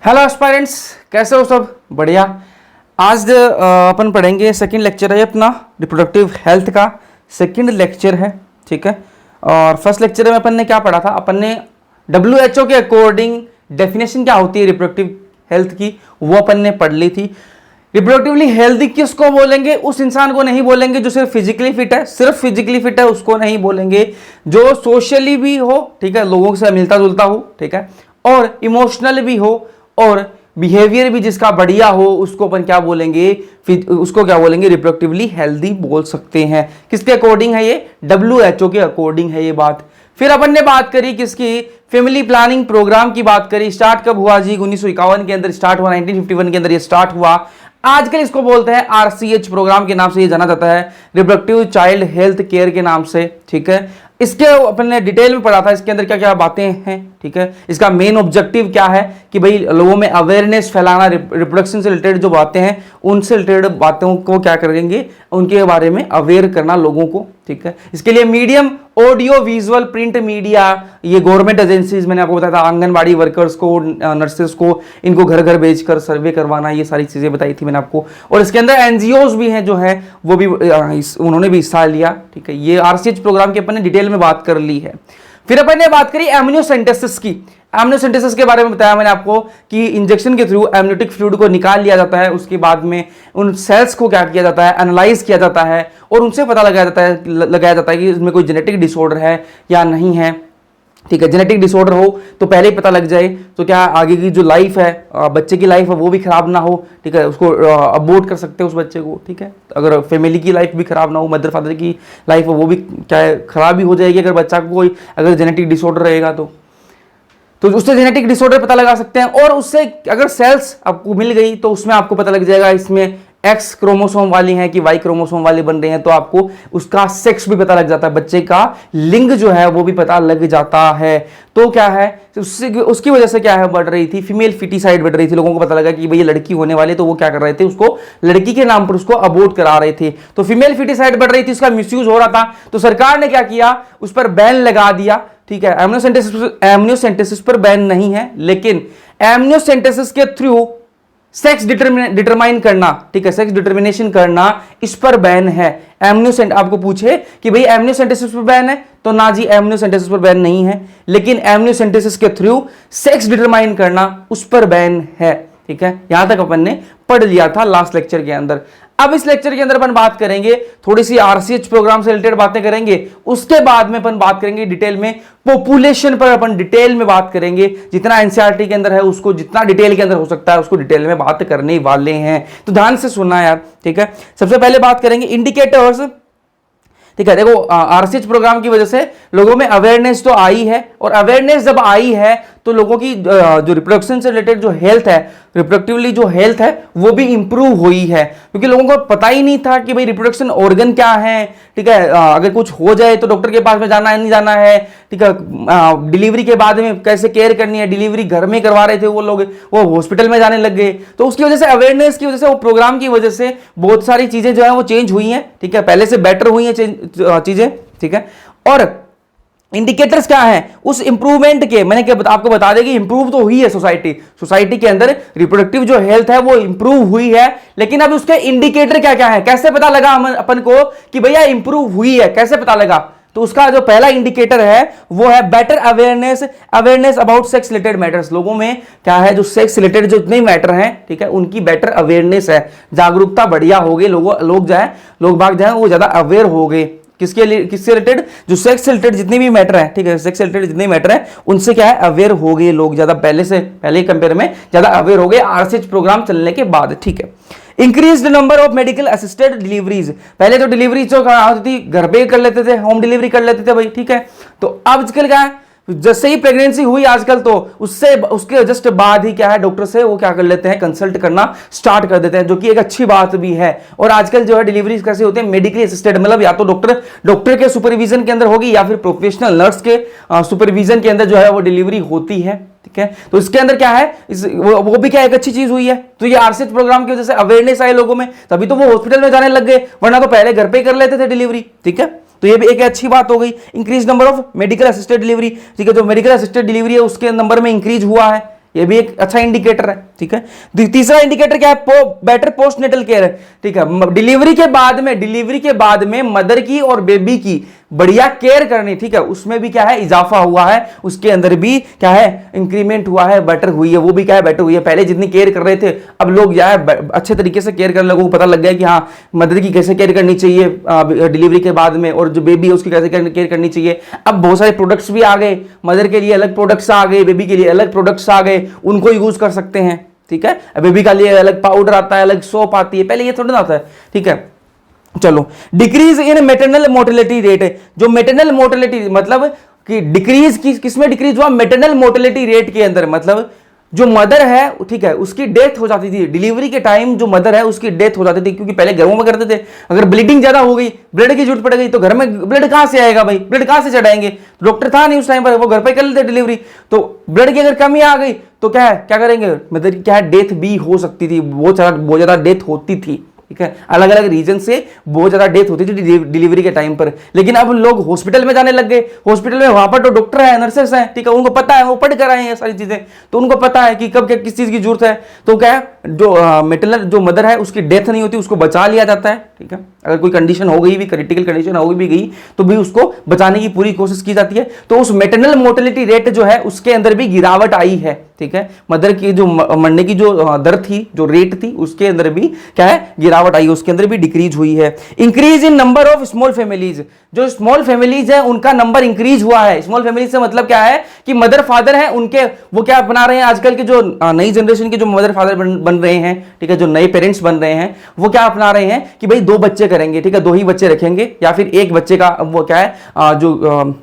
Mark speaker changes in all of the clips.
Speaker 1: Hello aspirants, कैसे हो सब? बढ़िया। आज अपन पढ़ेंगे सेकंड लेक्चर है अपना रिप्रोडक्टिव हेल्थ का सेकंड लेक्चर है, ठीक है। और फर्स्ट लेक्चर में अपन ने क्या पढ़ा था? अपन ने WHO के अकॉर्डिंग डेफिनेशन क्या होती है रिप्रोडक्टिव हेल्थ की, वो अपन ने पढ़ ली थी। रिप्रोडक्टिवली हेल्दी किसको बोलेंगे? उस इंसान को नहीं बोलेंगे जो सिर्फ फिजिकली फिट है, सिर्फ फिजिकली फिट है उसको नहीं बोलेंगे, जो सोशली भी हो, ठीक है, लोगों से मिलता जुलता हो, ठीक है, और इमोशनल भी हो और बिहेवियर भी जिसका बढ़िया हो, उसको अपन क्या बोलेंगे? उसको क्या बोलेंगे? रिप्रोडक्टिवली हेल्दी बोल सकते हैं। किसके अकॉर्डिंग है ये? WHO के अकॉर्डिंग है ये बात। फिर अपन ने बात करी किसकी? फैमिली प्लानिंग प्रोग्राम की बात करी। स्टार्ट कब हुआ जी? 1951 के अंदर स्टार्ट हुआ, 1951 के अंदर ये स्टार्ट हुआ। आजकल इसको बोलते हैं RCH प्रोग्राम के नाम से ये जाना जाता है, रिप्रोडक्टिव चाइल्ड हेल्थ केयर के नाम से, ठीक है। इसके अपन ने डिटेल में पढ़ा था इसके अंदर क्या क्या बातें हैं, ठीक है। इसका मेन ऑब्जेक्टिव क्या है कि भाई लोगों में अवेयरनेस फैलाना, रिप्रोडक्शन से रिलेटेड जो बातें हैं उनसे रिलेटेड बातों को क्या करेंगे, उनके बारे में अवेयर करना लोगों को, ठीक है। इसके लिए medium audio visual print media, ये गवर्नमेंट एजेंसीज मैंने आपको बताया था, आंगनबाड़ी वर्कर्स को, नर्सेस को, इनको घर घर भेजकर सर्वे करवाना, ये सारी चीजें बताई थी मैंने आपको। और इसके अंदर NGOs भी हैं जो है वो भी उन्होंने भी हिस्सा लिया, ठीक है। ये RCH प्रोग्राम की अपन ने डिटेल में बात कर ली है। फिर अपन ने बात करी एमनियोसेंटेसिस की। एमनियोसेंटेसिस के बारे में बताया मैंने आपको कि इंजेक्शन के थ्रू एमनियोटिक फ्लूइड को निकाल लिया जाता है, उसके बाद में उन सेल्स को क्या किया जाता है? एनालाइज किया जाता है और उनसे पता लगाया जाता है कि इसमें कोई जेनेटिक डिसऑर्डर है या नहीं है, ठीक है। जेनेटिक डिसऑर्डर हो तो पहले ही पता लग जाए तो क्या आगे की जो लाइफ है, बच्चे की लाइफ है, वो भी खराब ना हो, ठीक है। उसको अबॉर्ट कर सकते हैं उस बच्चे को, ठीक है। अगर फैमिली की लाइफ भी खराब ना हो, मदर फादर की लाइफ है वो भी क्या है, खराब भी हो जाएगी अगर बच्चा को कोई अगर जेनेटिक डिसऑर्डर रहेगा तो उससे जेनेटिक डिसऑर्डर पता लगा सकते हैं। और उससे अगर सेल्स आपको मिल गई तो उसमें आपको पता लग जाएगा इसमें X क्रोमोसोम वाली है कि Y क्रोमोसोम वाली बन रही है, तो आपको उसका सेक्स भी पता लग जाता है, बच्चे का लिंग जो है वो भी पता लग जाता है। तो क्या है, उसकी वजह से क्या है, बढ़ रही थी फीमेल फिटिसाइड, बढ़ रही थी। लोगों को पता लगा कि भाई ये लड़की होने वाली, तो वो क्या कर रहे थे, उसको लड़की के नाम पर उसको अबॉर्ट करा रहे थे। तो फीमेल फिटिसाइड बढ़ रही थी, उसका मिसयूज हो रहा था, तो सरकार ने क्या किया, उस पर बैन लगा दिया, ठीक है। एमनियोसेंटेसिस पर बैन नहीं है, लेकिन एमनियोसेंटेसिस के थ्रू सेक्स डिटरमाइन करना, ठीक है, सेक्स डिटर्मिनेशन करना, इस पर बैन है। एमनियोसेंट आपको पूछे कि भाई एमनियोसेंटेसिस पर बैन है, तो ना जी, एमनियोसेंटेसिस पर बैन नहीं है, लेकिन एमनियोसेंटेसिस के थ्रू सेक्स डिटरमाइन करना उस पर बैन है, ठीक है। यहां तक अपन ने पढ़ लिया था लास्ट लेक्चर के अंदर। अब इस लेक्चर के अंदर अपन बात करेंगे थोड़ी सी RCH प्रोग्राम से रिलेटेड बातें करेंगे, उसके बाद में अपन बात करेंगे डिटेल में पॉपुलेशन पर, अपन डिटेल में बात करेंगे। जितना NCERT के अंदर है उसको जितना डिटेल के अंदर हो सकता है उसको डिटेल में बात करने वाले हैं, तो ध्यान से सुनना यार, ठीक है। सबसे पहले बात करेंगे इंडिकेटर्स, ठीक है। देखो RCH प्रोग्राम की वजह से लोगों में अवेयरनेस तो आई है, और अवेयरनेस जब आई है तो लोगों की जो रिप्रोडक्शन से रिलेटेड जो हेल्थ है, रिप्रोडक्टिवली जो हेल्थ है वो भी इंप्रूव हुई है, क्योंकि लोगों को पता ही नहीं था कि भाई रिप्रोडक्शन ऑर्गन क्या है, ठीक है। अगर कुछ हो जाए तो डॉक्टर के पास में जाना है, नहीं जाना है, ठीक है। डिलीवरी के बाद में कैसे केयर करनी है, डिलीवरी घर में करवा रहे थे वो लोग, वो हॉस्पिटल में जाने लग गए। तो उसकी वजह से, अवेयरनेस की वजह से, वो प्रोग्राम की वजह से बहुत सारी चीजें जो है वो चेंज हुई हैं, ठीक है, पहले से बेटर हुई हैं चीजें, ठीक है। और इंडिकेटर्स क्या है उस इंप्रूवमेंट के? मैंने आपको बता दें कि इंप्रूव तो हुई है सोसाइटी के अंदर, रिप्रोडक्टिव जो हेल्थ है वो इंप्रूव हुई है, लेकिन अब उसके इंडिकेटर क्या क्या है, कैसे पता लगा अपन को कि भैया इंप्रूव हुई है, कैसे पता लगा? तो उसका जो पहला इंडिकेटर है वो है better awareness about sex related matters. लोगों में क्या है, जो सेक्स रिलेटेड जो जितने मैटर हैं, ठीक है, उनकी बेटर अवेयरनेस है, जागरूकता बढ़िया हो गई, लोग बाग जाए वो ज्यादा अवेयर हो गए। किससे रिलेटेड? जो सेक्स से रिलेटेड जितने भी मैटर है, ठीक है, सेक्स से रिलेटेड जितने मैटर है उनसे क्या है, अवेयर हो गए लोग, ज्यादा पहले कंपेयर में ज्यादा अवेयर हो गए RCH प्रोग्राम चलने के बाद, ठीक है। Increase number of medical assisted deliveries. पहले तो डिलीवरी जो होती थी घर पे कर लेते थे, होम डिलीवरी कर लेते थे भाई, ठीक है। तो आजकल क्या है, जैसे ही प्रेगनेंसी हुई आजकल तो उसके जस्ट बाद ही क्या है, डॉक्टर से वो क्या कर लेते हैं, कंसल्ट करना स्टार्ट कर देते हैं, जो कि एक अच्छी बात भी है। और आजकल जो है डिलीवरी कैसे होते हैं, मेडिकली असिस्टेड, मतलब या तो डॉक्टर के सुपरविजन के अंदर होगी या फिर प्रोफेशनल नर्स के सुपरविजन के अंदर जो है वो डिलीवरी होती है, ठीक है। तो इसके अंदर क्या है, वो भी क्या एक अच्छी चीज हुई है। तो ये RCH प्रोग्राम की वजह से अवेयरनेस आई लोगों में, तभी तो वो हॉस्पिटल में जाने लग गए, वरना तो पहले घर पे कर लेते थे डिलीवरी, ठीक है। तो ये भी एक अच्छी बात हो गई। Increase number of medical assisted delivery, ठीक है, जो मेडिकल असिस्टेड डिलीवरी है उसके नंबर में इंक्रीज हुआ है, ये भी एक अच्छा इंडिकेटर है, ठीक है। तीसरा इंडिकेटर क्या है, बेटर पोस्टनेटल केयर है, ठीक है। डिलीवरी के बाद में मदर की और बेबी की बढ़िया केयर करनी, ठीक है, उसमें भी क्या है, इजाफा हुआ है, उसके अंदर भी क्या है, इंक्रीमेंट हुआ है, बेटर हुई है, वो भी क्या है, बेटर हुई है। पहले जितनी केयर कर रहे थे, अब लोग क्या है अच्छे तरीके से केयर करने, लोगों को पता लग गया कि हाँ मदर की कैसे केयर करनी चाहिए डिलीवरी के बाद में, और जो बेबी है उसकी कैसे केयर करनी चाहिए। अब बहुत सारे प्रोडक्ट्स भी आ गए, मदर के लिए अलग प्रोडक्ट्स आ गए, बेबी के लिए अलग प्रोडक्ट्स आ गए, उनको यूज कर सकते हैं, ठीक है। बेबी का लिए अलग पाउडर आता है, अलग सोप आती है, पहले ये थोड़ा ना आता है, ठीक है। चलो, decrease in maternal mortality rate, जो मेटरनल मोर्टेलिटी मतलब कि डिक्रीज किसमें डिक्रीज हुआ, मेटरनल मोर्टेलिटी रेट के अंदर, मतलब जो मदर है, ठीक है, उसकी डेथ हो जाती थी डिलीवरी के टाइम, जो मदर है उसकी डेथ हो जाती थी, क्योंकि पहले घरों में करते थे, अगर ब्लीडिंग ज्यादा हो गई, ब्लड की जरूरत पड़ गई, तो घर में ब्लड कहां से आएगा भाई, ब्लड कहां से चढ़ाएंगे, डॉक्टर था नहीं उस टाइम पर, वो घर पे कर लेते डिलीवरी, तो ब्लड की अगर कमी आ गई तो क्या है, क्या करेंगे, मदर की क्या है, डेथ भी हो सकती थी, बहुत ज्यादा डेथ होती थी, ठीक है। अलग अलग रीजन से बहुत ज्यादा डेथ होती थी डिलीवरी के टाइम पर। लेकिन अब लोग हॉस्पिटल में जाने लग गए, हॉस्पिटल में वहां पर तो डॉक्टर है, नर्सेस हैं, ठीक है, उनको पता है, वो पढ़ कर आए हैं सारी चीजें, तो उनको पता है कि कब किस चीज की जरूरत है। तो क्या है, जो मेटरनल जो मदर है उसकी डेथ नहीं होती, उसको बचा लिया जाता है, ठीक है। अगर कोई कंडीशन हो गई भी, क्रिटिकल कंडीशन हो भी गई, तो भी उसको बचाने की पूरी कोशिश की जाती है। तो उस मेटरनल मोर्टेलिटी रेट जो है उसके अंदर भी गिरावट आई है, ठीक है। मदर की जो मरने की जो दर थी, जो रेट थी, उसके अंदर भी क्या है, गिरावट आई, उसके अंदर भी डिक्रीज हुई है। Increase in number of small families, जो स्मॉल फैमिलीज है उनका नंबर इंक्रीज हुआ है। स्मॉल फैमिलीज से मतलब क्या है कि मदर फादर है उनके, वो क्या बना रहे हैं, आजकल के जो नई जनरेशन के जो मदर फादर बन रहे हैं, ठीक है, जो नए पेरेंट्स बन रहे हैं, वो क्या अपना रहे हैं कि भाई 2 बच्चे करेंगे, ठीक है, 2 ही बच्चे रखेंगे, या फिर 1 बच्चे का वो क्या है जो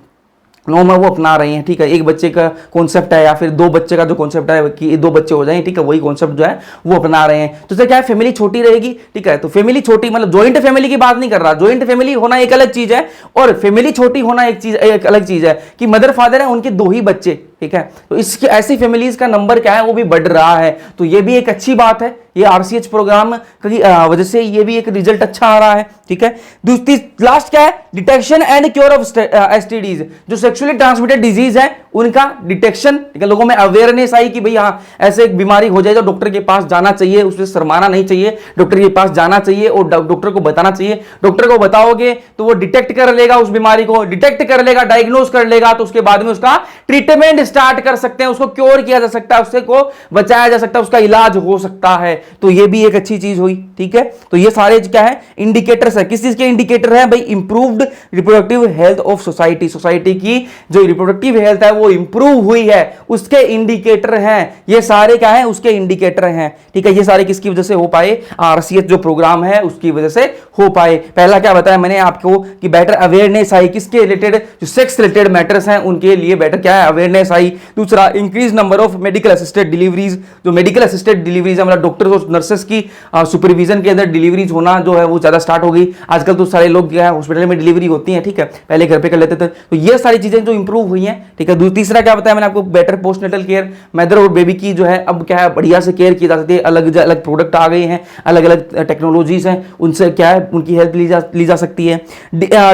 Speaker 1: नॉर्म है वो अपना रहे हैं, ठीक है। 1 बच्चे का कॉन्सेप्ट है, या फिर 2 बच्चे का जो कॉन्सेप्ट है कि 2 बच्चे हो जाएं, ठीक है, वही कॉन्सेप्ट जो है वो अपना रहे हैं। तो क्या है, फैमिली छोटी रहेगी, ठीक है। तो फैमिली छोटी मतलब जॉइंट फैमिली की बात नहीं कर रहा, जॉइंट फैमिली होना एक अलग चीज है, और फैमिली छोटी होना एक अलग चीज है, कि मदर फादर है उनके 2 ही बच्चे, ठीक है। तो इसकी ऐसी फैमिलीज का नंबर क्या है, वो भी बढ़ रहा है। तो ये भी एक अच्छी बात है, ये आरसीएच प्रोग्राम की वजह से ये भी एक रिजल्ट अच्छा आ रहा है, ठीक है। दूसरी लास्ट क्या है, detection and cure of STDs, जो सेक्सुअली ट्रांसमिटेड डिजीज है उनका डिटेक्शन, ठीक है, लोगों में अवेयरनेस आई कि भाई हाँ ऐसे एक बीमारी हो जाए तो डॉक्टर के पास जाना चाहिए, उससे शर्माना नहीं चाहिए, डॉक्टर के पास जाना चाहिए और डॉक्टर को बताना चाहिए। डॉक्टर को बताओगे तो वो डिटेक्ट कर लेगा, उस बीमारी को डिटेक्ट कर लेगा, डायग्नोज कर लेगा, तो उसके बाद में उसका ट्रीटमेंट स्टार्ट कर सकते हैं, उसको क्योर किया जा सकता है, उससे को बचाया जा सकता है, उसका इलाज हो सकता है। तो ये भी एक अच्छी चीज हुई, ठीक है। तो ये सारे क्या है, इंडिकेटर्स है, किस चीज के इंडिकेटर है भाई, improved reproductive health of society, society की जो रिप्रोडक्टिव हेल्थ है वो इंप्रूव हुई है, उसके इंडिकेटर हैं ये सारे, क्या है, उसके इंडिकेटर हैं, ठीक है। ये सारे किसकी वजह से हो पाए, आरसीएच जो प्रोग्राम है उसकी वजह से हो पाए। पहला क्या बताया मैंने आपको कि बेटर अवेयरनेस आई, किसके रिलेटेड, जो सेक्स रिलेटेड मैटर्स हैं उनके लिए बेटर क्या है, अवेयरनेस आई। दूसरा, increase number of medical assisted deliveries, जो मेडिकल असिस्टेड डिलीवरीज है, मतलब डॉक्टर्स और नर्सेस की सुपरविजन के अंदर डिलीवरीज होना जो है वो ज्यादा स्टार्ट हो गई। आजकल तो सारे लोग क्या है हॉस्पिटल में डिलीवरी होती है, ठीक है, पहले घर पे कर लेते थे। तो ये सारी चीजें जो इंप्रूव हुई हैं, ठीक है। तीसरा क्या बताया मैंने आपको, बेटर पोस्टनेटल केयर, मदर और बेबी की जो है अब क्या है बढ़िया से केयर की जा सकती है, अलग अलग प्रोडक्ट आ गए हैं, अलग अलग टेक्नोलॉजीज हैं, उनसे क्या है उनकी हेल्प ली जा सकती है।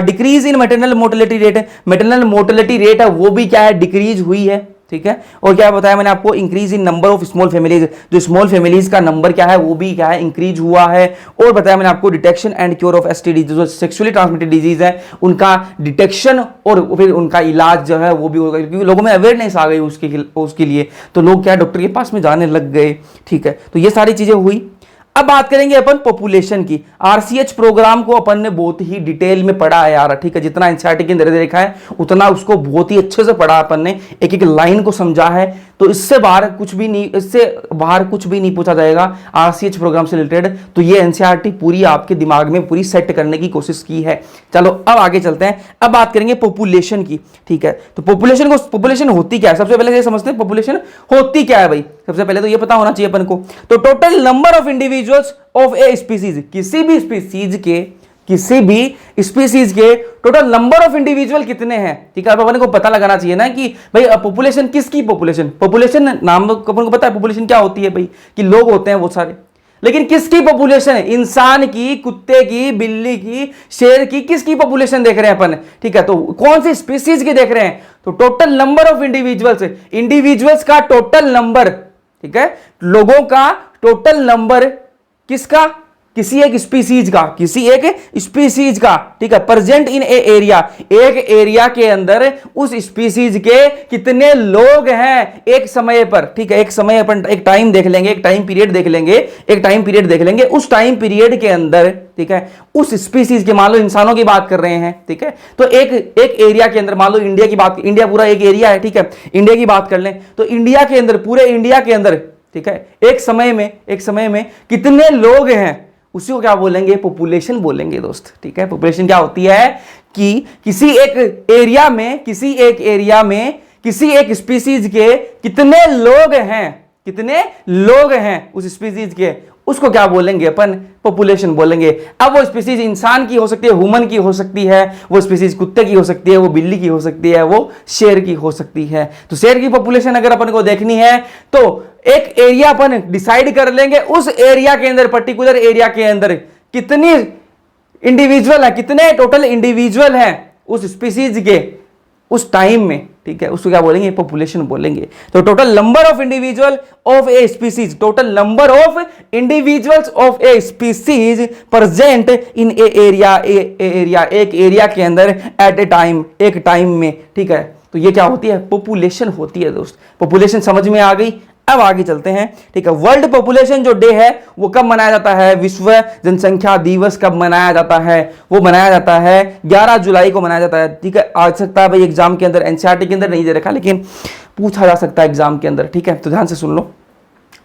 Speaker 1: Decrease in maternal mortality rate, maternal mortality rate है वो भी क्या है डिक्रीज हुई है, ठीक है। और क्या बताया मैंने आपको, increase in number of small families, जो स्मॉल फैमिलीज का नंबर क्या है वो भी क्या है इंक्रीज हुआ है। और बताया मैंने आपको detection and cure of STD, जो सेक्सुअली ट्रांसमिटेड डिजीज है उनका डिटेक्शन और फिर उनका इलाज जो है वो भी होगा, क्योंकि लोगों में अवेयरनेस आ गई उसके लिए, तो लोग क्या डॉक्टर के पास में जाने लग गए, ठीक है। तो ये सारी चीजें हुई। अब बात करेंगे अपन पॉपुलेशन की। आरसीएच प्रोग्राम को अपन ने बहुत ही डिटेल में पढ़ा है यार, ठीक है, जितना एनसीईआरटी के अंदर देखा है उतना उसको बहुत ही अच्छे से पढ़ा अपन ने, एक एक लाइन को समझा है। तो इससे बाहर कुछ भी नहीं पूछा जाएगा आरसीएच प्रोग्राम से रिलेटेड। तो ये एनसीईआरटी पूरी आपके दिमाग में पूरी सेट करने की कोशिश की है। चलो अब आगे चलते हैं, अब बात करेंगे पॉपुलेशन की, ठीक है। तो पॉपुलेशन होती क्या है, सबसे पहले ये समझते हैं पॉपुलेशन होती क्या है भाई। सबसे पहले तो ये पता होना चाहिए अपन को, तो total number of individuals of a species, किसी भी स्पीसीज के टोटल नंबर ऑफ इंडिविजुअल कितने हैं, ठीक है। अपन को पता लगाना चाहिए ना कि भाई पॉपुलेशन किसकी, पॉपुलेशन नाम अपन को पता है पॉपुलेशन क्या होती है भाई, कि लोग होते हैं वो सारे, लेकिन किसकी पॉपुलेशन है, इंसान की, कुत्ते की, बिल्ली की, शेर की, किसकी पॉपुलेशन देख रहे हैं अपन, ठीक है। तो कौन सी स्पीसीज की देख रहे हैं, तो टोटल नंबर ऑफ इंडिविजुअल्स का टोटल नंबर ठीक है, लोगों का टोटल नंबर किसका, किसी एक स्पीसीज का, किसी एक स्पीसीज का, ठीक है, प्रेजेंट इन ए एरिया, एक एरिया के अंदर उस स्पीसीज के कितने लोग हैं एक समय पर, ठीक है, एक समय अपन एक टाइम देख लेंगे, एक टाइम पीरियड देख लेंगे, एक टाइम पीरियड देख लेंगे, उस टाइम पीरियड के अंदर, ठीक है, उस स्पीसीज के, मान लो इंसानों की बात कर रहे हैं, ठीक है, तो एक एरिया के अंदर, मान लो इंडिया की बात, इंडिया पूरा एक एरिया है, ठीक है, इंडिया की बात कर लें तो इंडिया के अंदर, पूरे इंडिया के अंदर, ठीक है, एक समय में कितने लोग हैं, उसी को क्या बोलेंगे, पॉपुलेशन बोलेंगे दोस्त, ठीक है। पॉपुलेशन क्या होती है कि किसी एक एरिया में, किसी एक स्पीसीज के कितने लोग हैं उस स्पीसीज के, उसको क्या बोलेंगे अपन, पॉपुलेशन बोलेंगे। अब वो स्पीसीज इंसान की हो सकती है, ह्यूमन की हो सकती है, वो स्पीसीज कुत्ते की हो सकती है, वो बिल्ली की हो सकती है, वो शेर की हो सकती है। तो शेर की पॉपुलेशन अगर अपन को देखनी है तो एक एरिया अपन डिसाइड कर लेंगे, उस एरिया के अंदर, पर्टिकुलर एरिया के अंदर कितनी इंडिविजुअल है, कितने टोटल इंडिविजुअल हैं उस स्पीसीज के उस टाइम में, ठीक है, उसको क्या बोलेंगे, पॉपुलेशन बोलेंगे। तो total number of individual of a species, total number of individuals of a species present in A area, एक एरिया के अंदर एट ए टाइम, एक टाइम में, ठीक है। तो ये क्या होती है, पॉपुलेशन होती है दोस्त। पॉपुलेशन समझ में आ गई। अब आगे चलते हैं, ठीक है। वर्ल्ड पॉपुलेशन जो डे है वो कब मनाया जाता है, विश्व जनसंख्या दिवस कब मनाया जाता है, वो मनाया जाता है 11 जुलाई को मनाया जाता है, ठीक है। आ सकता है भाई एग्जाम के अंदर, एनसीईआरटी के अंदर नहीं दे रखा लेकिन पूछा जा सकता है एग्जाम के अंदर, ठीक है। तो ध्यान से सुन लो,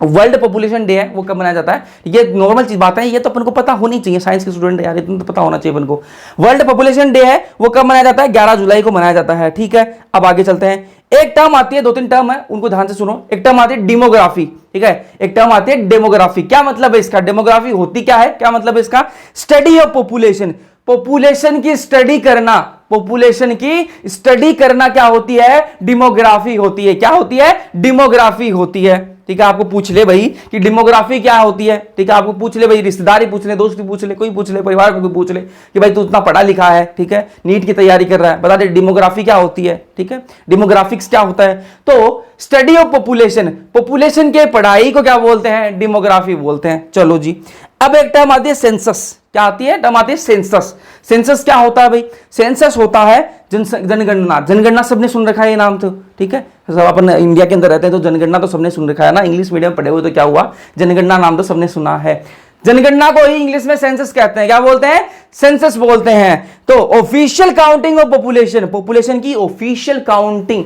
Speaker 1: वर्ल्ड पॉपुलेशन डे है वो कब मनाया जाता है, ये नॉर्मल चीज बात है, ये तो अपन को पता होनी चाहिए, साइंस के स्टूडेंट यार, इतना तो पता होना चाहिए अपन को। वर्ल्ड पॉपुलेशन डे है वो कब मनाया जाता है, 11 जुलाई को मनाया जाता है, ठीक है। अब आगे चलते हैं, एक टर्म आती है, 2-3 टर्म है, उनको ध्यान से सुनो। एक टर्म आती है डेमोग्राफी, ठीक है, एक टर्म आती है डेमोग्राफी। क्या मतलब है इसका, डेमोग्राफी होती क्या है, क्या मतलब है इसका, स्टडी ऑफ पॉपुलेशन, पॉपुलेशन की स्टडी करना, पॉपुलेशन की स्टडी करना क्या होती है, डेमोग्राफी होती है। क्या होती है, डेमोग्राफी होती है, ठीक है। आपको पूछ ले भाई कि डेमोग्राफी क्या होती है, ठीक है, आपको पूछ ले भाई, रिश्तेदार ही पूछ ले, दोस्त भी पूछ ले, कोई पूछ ले, परिवार में कोई पूछ ले कि भाई तू इतना पढ़ा लिखा है, ठीक है, नीट की तैयारी कर रहा है, बता दे डेमोग्राफी क्या होती है, ठीक है, डेमोग्राफिक्स क्या होता है। तो स्टडी ऑफ पॉपुलेशन, पॉपुलेशन के पढ़ाई को क्या बोलते हैं, डेमोग्राफी बोलते हैं। चलो जी, अब एक टर्म आती है सेंसस, क्या आती है, टर्म आती है सेंसस। सेंसस क्या होता है भाई, सेंसस होता है जनगणना। जनगणना सबने सुन रखा है ये नाम तो, ठीक है, सब अपन इंडिया के अंदर रहते हैं तो जनगणना तो सबने सुन रखा है ना, इंग्लिश मीडियम पढ़े हुए तो क्या हुआ, जनगणना नाम तो सबने सुना है। जनगणना को ही इंग्लिश में सेंसस कहते हैं, क्या बोलते हैं, सेंसस बोलते हैं। तो official counting of population, population की ऑफिशियल काउंटिंग।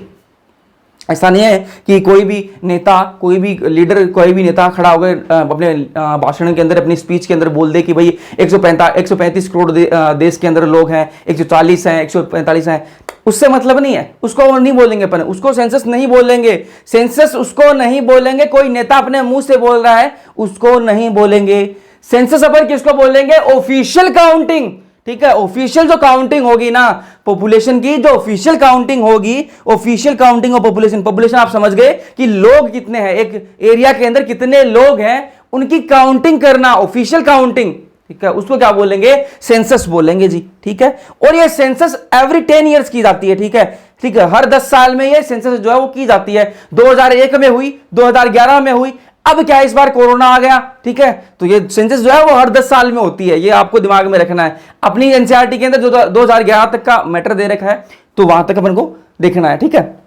Speaker 1: ऐसा नहीं है कि कोई भी नेता, कोई भी लीडर, कोई भी नेता खड़ा होकर अपने भाषण के अंदर, अपनी स्पीच के अंदर बोल दे कि भाई 135 करोड़ देश के अंदर लोग हैं, 140 हैं, 145 हैं, उससे मतलब नहीं है, उसको नहीं बोलेंगे अपन, उसको सेंसस नहीं बोलेंगे, सेंसस उसको नहीं बोलेंगे। कोई नेता अपने मुंह से बोल रहा है उसको नहीं बोलेंगे। सेंसस अपन किसको बोलेंगे, ऑफिशियल काउंटिंग, ठीक है। ऑफिशियल जो काउंटिंग होगी ना पॉपुलेशन की, जो ऑफिशियल काउंटिंग होगी, official counting of population, population आप समझ गए कि लोग कितने हैं, एक एरिया के अंदर कितने लोग हैं, उनकी काउंटिंग करना, ऑफिशियल काउंटिंग, ठीक है, उसको क्या बोलेंगे, सेंसस बोलेंगे जी, ठीक है। और ये सेंसस एवरी 10 ईयर्स की जाती है, ठीक है, ठीक है, हर 10 साल में ये सेंसस जो है वो की जाती है। 2001 में हुई, 2011 में हुई, अब क्या इस बार कोरोना आ गया, ठीक है। तो ये सेंसस जो है वो हर 10 साल में होती है, ये आपको दिमाग में रखना है। अपनी एनसीईआरटी के अंदर जो 2011 तक का मैटर दे रखा है तो वहां तक अपन को देखना है, ठीक है।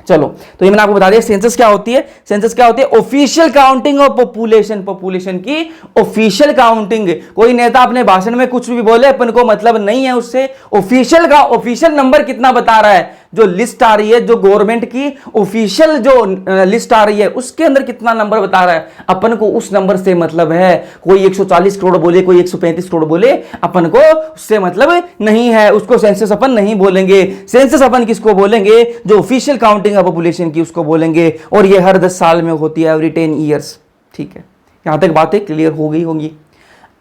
Speaker 1: चलो, तो ये मैंने आपको बता दिया सेंसस क्या होती है। सेंसस क्या होती है, official counting of population, population की ऑफिशियल काउंटिंग। कोई नेता अपने भाषण में कुछ भी बोले, अपन को मतलब नहीं है उससे। ऑफिशियल का ऑफिशियल नंबर कितना बता रहा है, जो लिस्ट आ रही है, जो गवर्नमेंट की ऑफिशियल जो लिस्ट आ रही है उसके अंदर कितना नंबर बता रहा है, अपन को उस नंबर से मतलब है। कोई 140 करोड़ बोले, कोई 135 करोड़ बोले, अपन को उससे मतलब नहीं है, उसको सेंसस अपन नहीं बोलेंगे। सेंसस अपन किसको बोलेंगे, जो ऑफिशियल काउंटिंग है पॉपुलेशन की, उसको बोलेंगे। और ये हर 10 साल में होती है, एवरी 10 ईयर्स, ठीक है। यहां तक बातें क्लियर हो गई होंगी।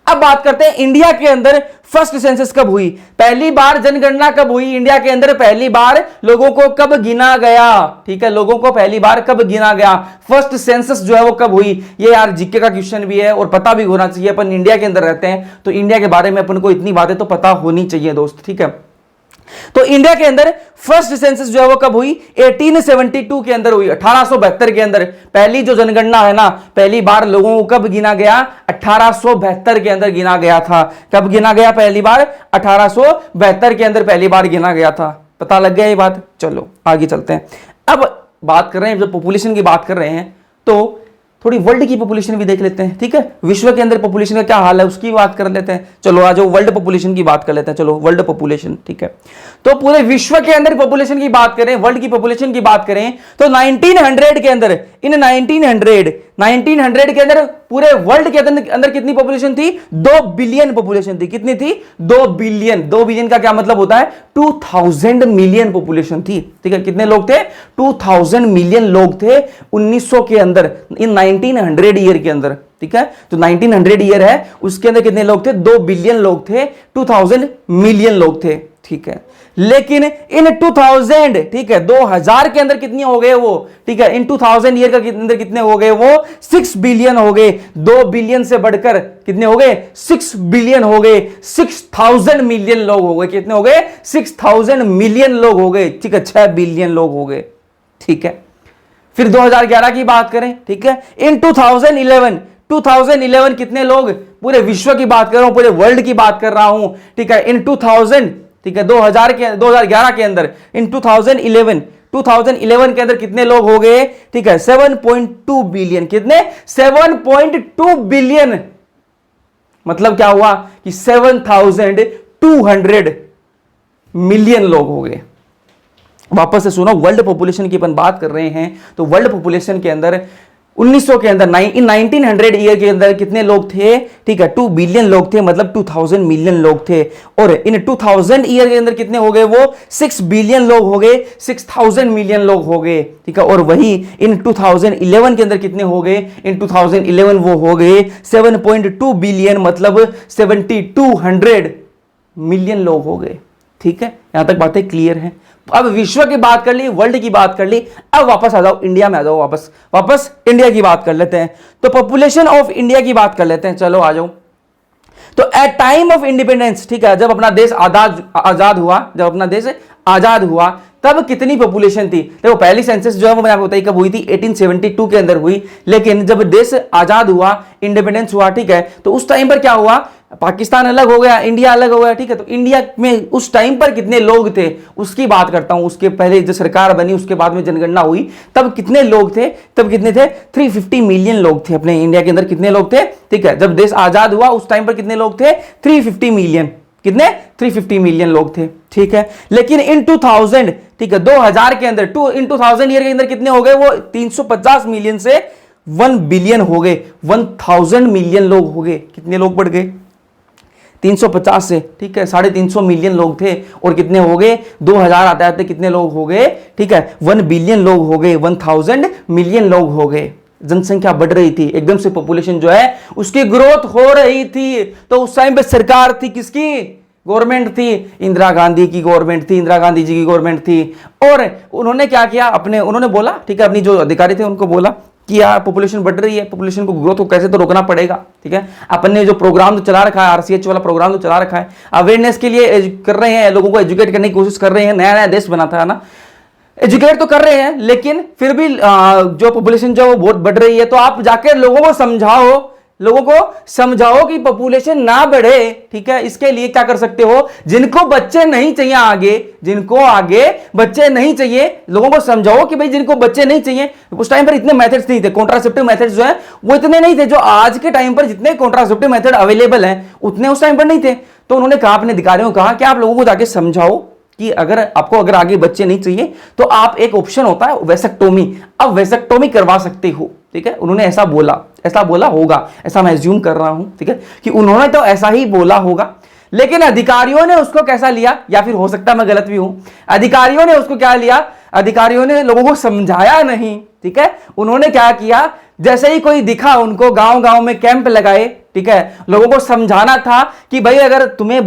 Speaker 1: अब बात करते हैं इंडिया के अंदर फर्स्ट सेंसस कब हुई, पहली बार जनगणना कब हुई इंडिया के अंदर, पहली बार लोगों को कब गिना गया, ठीक है, लोगों को पहली बार कब गिना गया, फर्स्ट सेंसस जो है वो कब हुई। ये यार जीके का क्वेश्चन भी है और पता भी होना चाहिए, अपन इंडिया के अंदर रहते हैं तो इंडिया के बारे में अपन को इतनी बातें तो पता होनी चाहिए दोस्त, ठीक है। तो इंडिया के अंदर फर्स्ट सेंसस जो है वो कब हुई? 1872 के अंदर हुई, 1872 के अंदर। पहली जो जनगणना है ना, पहली बार लोगों को कब गिना गया? 1872 के अंदर गिना गया था। कब गिना गया पहली बार? 1872 के अंदर पहली बार गिना गया था। पता लग गया ये बात? चलो आगे चलते हैं। अब बात कर रहे हैं, जब पॉपुलेशन की बात कर रहे हैं तो थोड़ी वर्ल्ड की पॉपुलेशन भी देख लेते हैं, ठीक है? विश्व के अंदर पॉपुलेशन का क्या हाल है उसकी बात कर लेते हैं। चलो आ जाओ वर्ल्ड पॉपुलेशन की बात कर लेते हैं। चलो वर्ल्ड पॉपुलेशन, ठीक है? तो पूरे विश्व के अंदर पॉपुलेशन की बात करें, वर्ल्ड की पॉपुलेशन की बात करें तो 1900 के अंदर, इन 1900 के अंदर पूरे वर्ल्ड के अंदर कितनी पॉपुलेशन थी? 2 बिलियन पॉपुलेशन थी। कितनी थी? 2 बिलियन। 2 बिलियन का क्या मतलब होता है? 2000 मिलियन पॉपुलेशन थी, ठीक है? कितने लोग थे? 2000 मिलियन लोग थे 1900 के अंदर, इन 1900 ईयर के अंदर, ठीक है? तो 1900 ईयर है, उसके अंदर कितने लोग थे? 2 बिलियन लोग थे, 2000 मिलियन लोग थे, ठीक है? लेकिन इन 2000, ठीक है, 2000 के अंदर कितने हो गए वो? ठीक है, इन 2000 ईयर के अंदर कितने हो गए वो? 6 बिलियन हो गए। 2 बिलियन से बढ़कर कितने हो गए? 6 बिलियन हो गए। 6000 मिलियन लोग हो गए। कितने हो गए? 6000 मिलियन लोग हो गए, ठीक है? 6 बिलियन लोग हो गए, ठीक है? फिर 2011 की बात करें, ठीक है? इन 2011 कितने लोग? पूरे विश्व की बात कर रहा हूं, पूरे वर्ल्ड की बात कर रहा हूं, ठीक है? इन 2000, ठीक है, 2011 के अंदर, इन 2011 के अंदर कितने लोग हो गए? ठीक है, 7.2 बिलियन। कितने? 7.2 बिलियन। मतलब क्या हुआ कि 7200 मिलियन लोग हो गए। वापस से सुनो, वर्ल्ड पॉपुलेशन की अपन बात कर रहे हैं तो वर्ल्ड पॉपुलेशन के अंदर 1900 के अंदर, इन 1900 ईयर के अंदर कितने लोग थे? ठीक है, 2 बिलियन लोग थे, मतलब 2000 मिलियन लोग थे। और इन 2000 ईयर के अंदर कितने हो गए वो? 6 बिलियन लोग हो गए, 6000 मिलियन लोग हो गए, ठीक है? और वही इन 2011 के अंदर कितने हो गए? इन 2011 वो हो गए 7.2 बिलियन, मतलब 7200 मिलियन लोग हो गए, ठीक है? यहां तक बातें क्लियर हैं। अब विश्व की बात कर ली, वर्ल्ड की बात कर ली, अब वापस आ जाओ इंडिया में, आ जाओ वापस इंडिया की बात कर लेते हैं। तो पॉपुलेशन ऑफ इंडिया की बात कर लेते हैं। चलो आ जाओ। तो एट टाइम ऑफ इंडिपेंडेंस, ठीक है, जब अपना देश आजाद हुआ, जब अपना देश आजाद हुआ तब कितनी पॉपुलेशन थी? देखो पहली सेंसस जो है वो मैंने आपको बताई कब हुई थी? 1872 के अंदर हुई। लेकिन जब देश आजाद हुआ, इंडिपेंडेंस हुआ, ठीक है, तो उस टाइम पर क्या हुआ? पाकिस्तान अलग हो गया, इंडिया अलग हो गया, ठीक है? तो इंडिया में उस टाइम पर कितने लोग थे उसकी बात करता हूं। उसके पहले जो सरकार बनी उसके बाद में जनगणना हुई तब कितने लोग थे? तब कितने थे? 350 मिलियन लोग थे अपने इंडिया के अंदर। कितने लोग थे? ठीक है, जब देश आजाद हुआ उस टाइम पर कितने लोग थे? 350 मिलियन। कितने? 350 मिलियन लोग थे, ठीक है? लेकिन इन 2000, ठीक है, 2000 के अंदर इन 2000 ईयर के अंदर कितने हो गए वो? 350 मिलियन से 1 बिलियन हो गए, 1000 मिलियन लोग हो गए। कितने लोग बढ़ गए? 350 से, ठीक है, 350 मिलियन लोग थे और कितने हो गए? 2000 आते आते कितने लोग हो गए? ठीक है, 1 बिलियन लोग हो गए, 1000 मिलियन लोग हो गए। जनसंख्या बढ़ रही थी एकदम से, पॉपुलेशन जो है उसकी ग्रोथ हो रही थी। तो उस टाइम पे सरकार थी किसकी? गवर्नमेंट थी, इंदिरा गांधी की गवर्नमेंट थी, इंदिरा गांधी जी की गवर्नमेंट थी। और उन्होंने क्या किया? उन्होंने बोला, ठीक है, अपनी जो अधिकारी थे उनको बोला कि यार पॉपुलेशन बढ़ रही है, पॉपुलेशन को ग्रोथ को कैसे तो रोकना पड़ेगा, ठीक है? अपन ने जो प्रोग्राम तो चला रखा है, आरसीएच वाला प्रोग्राम तो चला रखा है, अवेयरनेस के लिए कर रहे हैं, लोगों को एजुकेट करने की कोशिश कर रहे हैं। नया नया देश बना था ना, एजुकेट तो कर रहे हैं, लेकिन फिर भी जो पॉपुलेशन जो है वो बहुत बढ़ रही है। तो आप जाकर लोगों को समझाओ कि पॉपुलेशन ना बढ़े, ठीक है? इसके लिए क्या कर सकते हो? जिनको बच्चे नहीं चाहिए जिनको आगे बच्चे नहीं चाहिए, लोगों को समझाओ कि भाई जिनको बच्चे नहीं चाहिए। उस टाइम पर इतने मेथड्स नहीं थे, कॉन्ट्रासेप्टिव मेथड्स जो है वो इतने नहीं थे जो आज के टाइम पर जितने कॉन्ट्रासेप्टिव मेथड अवेलेबल हैं उतने उस टाइम पर नहीं थे। तो उन्होंने कहा, अपने अधिकारियों को कहा कि आप लोगों को जाके समझाओ कि अगर आगे बच्चे नहीं चाहिए तो आप, एक ऑप्शन होता है वेसेक्टोमी, अब वेसेक्टोमी करवा सकते हो, ठीक है? उन्होंने ऐसा बोला होगा, ऐसा मैं एज्यूम कर रहा हूं, ठीक है, कि उन्होंने तो ऐसा ही बोला होगा। लेकिन अधिकारियों ने उसको कैसा लिया, या फिर हो सकता है मैं गलत भी हूं, अधिकारियों ने उसको क्या लिया? अधिकारियों ने लोगों को समझाया नहीं, ठीक है? उन्होंने क्या किया? जैसे ही कोई दिखा उनको गांव में कैंप लगाए, ठीक है? लोगों को समझाना था कि भाई अगर तुम्हें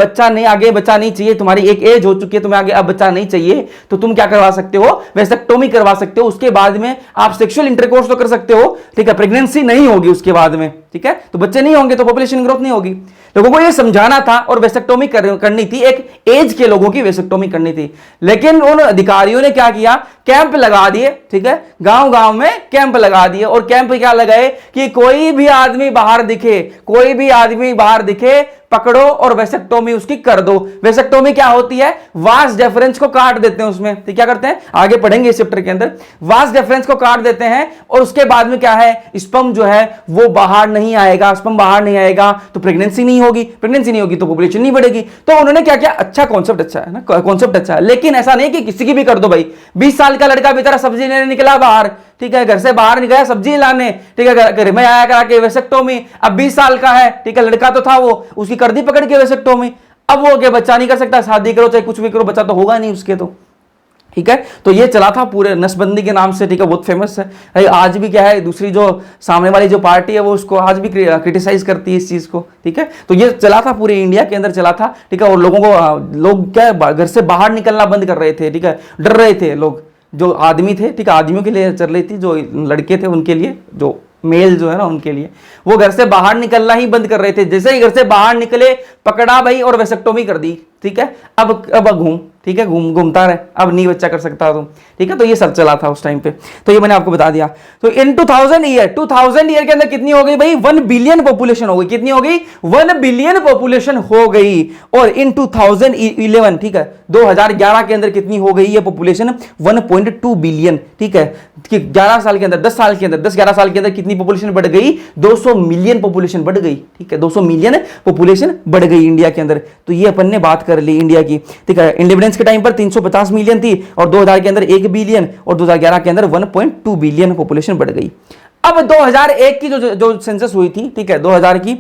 Speaker 1: आगे बच्चा नहीं चाहिए, तुम्हारी एक एज हो चुकी है, तुम्हें आगे अब बच्चा नहीं चाहिए, तो तुम क्या करवा सकते हो? वेसेक्टोमी करवा सकते हो। उसके बाद में आप सेक्सुअल इंटरकोर्स तो कर सकते हो, ठीक है? प्रेगनेंसी नहीं होगी उसके बाद में, ठीक है? तो बच्चे नहीं होंगे तो पॉपुलेशन ग्रोथ नहीं होगी। लोगों को ये समझाना था और वेसेक्टोमी करनी थी, एक एज के लोगों की वेसेक्टोमी करनी थी। लेकिन उन अधिकारियों ने क्या किया, कैंप लगा दिए, ठीक है, गांव गांव में कैंप लगा दिए। और कैंप क्या लगाए कि कोई भी आदमी बाहर दिखे, कोई भी आदमी बाहर दिखे पकड़ो और वेसेक्टोमी उसकी कर दो। वेसेक्टोमी क्या होती है, वास डेफरेंस को काट देते हैं उसमें, तो क्या करते हैं, आगे पढ़ेंगे इस चैप्टर के अंदर, वास डेफरेंस को काट देते हैं और उसके बाद में क्या है, स्पर्म जो है वो बाहर नहीं आएगा। स्पर्म बाहर नहीं आएगा तो प्रेगनेंसी नहीं होगी, प्रेगनेंसी नहीं होगी तो पॉपुलेशन नहीं बढ़ेगी। तो उन्होंने क्या किया, अच्छा कॉन्सेप्ट, अच्छा है ना, कॉन्सेप्ट अच्छा है, लेकिन ऐसा नहीं कि किसी की भी कर दो भाई। 20 साल का लड़का बेचारा सब्जी लेने निकला बाहर, ठीक है, घर से बाहर निकला सब्जी लाने, ठीक है, घर में आया करा के वेसेक्टोमी। अब 20 साल का है, ठीक है, लड़का तो था वो, उसकी कर दी पकड़ के वेसेक्टोमी। अब वो क्या बच्चा नहीं कर सकता, शादी करो चाहे कुछ भी करो, बच्चा तो होगा नहीं उसके, तो ठीक है। तो ये चला था पूरे नसबंदी के नाम से, ठीक है, बहुत फेमस है। आज भी क्या है, दूसरी जो सामने वाली जो पार्टी है वो उसको आज भी क्रिटिसाइज करती है इस चीज को, ठीक है। तो ये चला था पूरे इंडिया के अंदर चला था, ठीक है। और लोगों को, लोग क्या घर से बाहर निकलना बंद कर रहे थे, ठीक है, डर रहे थे लोग, जो आदमी थे, ठीक है, आदमियों के लिए चल रही थी, जो लड़के थे उनके लिए, जो मेल जो है ना उनके लिए, वो घर से बाहर निकलना ही बंद कर रहे थे। जैसे ही घर से बाहर निकले पकड़ा भाई और वेसेक्टोमी कर दी, ठीक है। अब घूम, ठीक है, घूमता रहे, अब नहीं बच्चा कर सकता तुम, ठीक है। तो ये सब चला था उस टाइम पे, तो ये मैंने आपको बता दिया। तो इन 2000 ईयर के अंदर कितनी हो गई भाई, 1 बिलियन पॉपुलेशन हो गई। कितनी हो गई, 1 बिलियन पॉपुलेशन हो गई। और इन 2011, ठीक है, 2011 के अंदर कितनी हो गई ये पॉपुलेशन, 1.2 बिलियन, ठीक है। 11 साल के अंदर, 10 साल के अंदर, 10-11 साल के अंदर कितनी पॉपुलेशन बढ़ गई, 200 मिलियन पॉपुलेशन बढ़ गई, ठीक है, 200 मिलियन पॉपुलेशन बढ़ गई इंडिया के अंदर। तो ये अपन ने बात कर ली इंडिया की, ठीक है। इंडिपेंडेंस के टाइम पर 350 मिलियन थी और 2000 के अंदर 1 बिलियन और 2011 के अंदर 1.2 बिलियन पॉपुलेशन बढ़ गई। अब 2001 की जो सेंसस हुई थी, ठीक है, 2000 की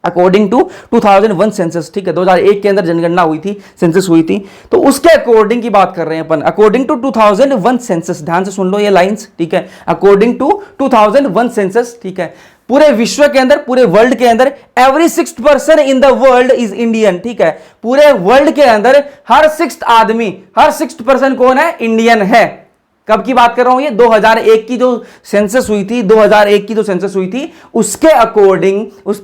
Speaker 1: अकॉर्डिंग टू 2001 सेंसस, ठीक है, 2001 के अंदर जनगणना हुई थी, सेंसस हुई थी, तो उसके अकॉर्डिंग की बात कर रहे हैं अपन। अकॉर्डिंग टू 2001 सेंसस, ध्यान से सुन लो ये लाइंस, ठीक है, अकॉर्डिंग टू 2001 सेंसस, ठीक है, पूरे विश्व के अंदर, पूरे वर्ल्ड के अंदर every 6th person in the world is Indian, ठीक है। पूरे वर्ल्ड के अंदर हर 6th आदमी, हर 6th पर्सन कौन है, इंडियन है। कब की बात कर रहा हूं, ये 2001 की जो सेंसस हुई थी, 2001 की जो सेंसस हुई थी, उसके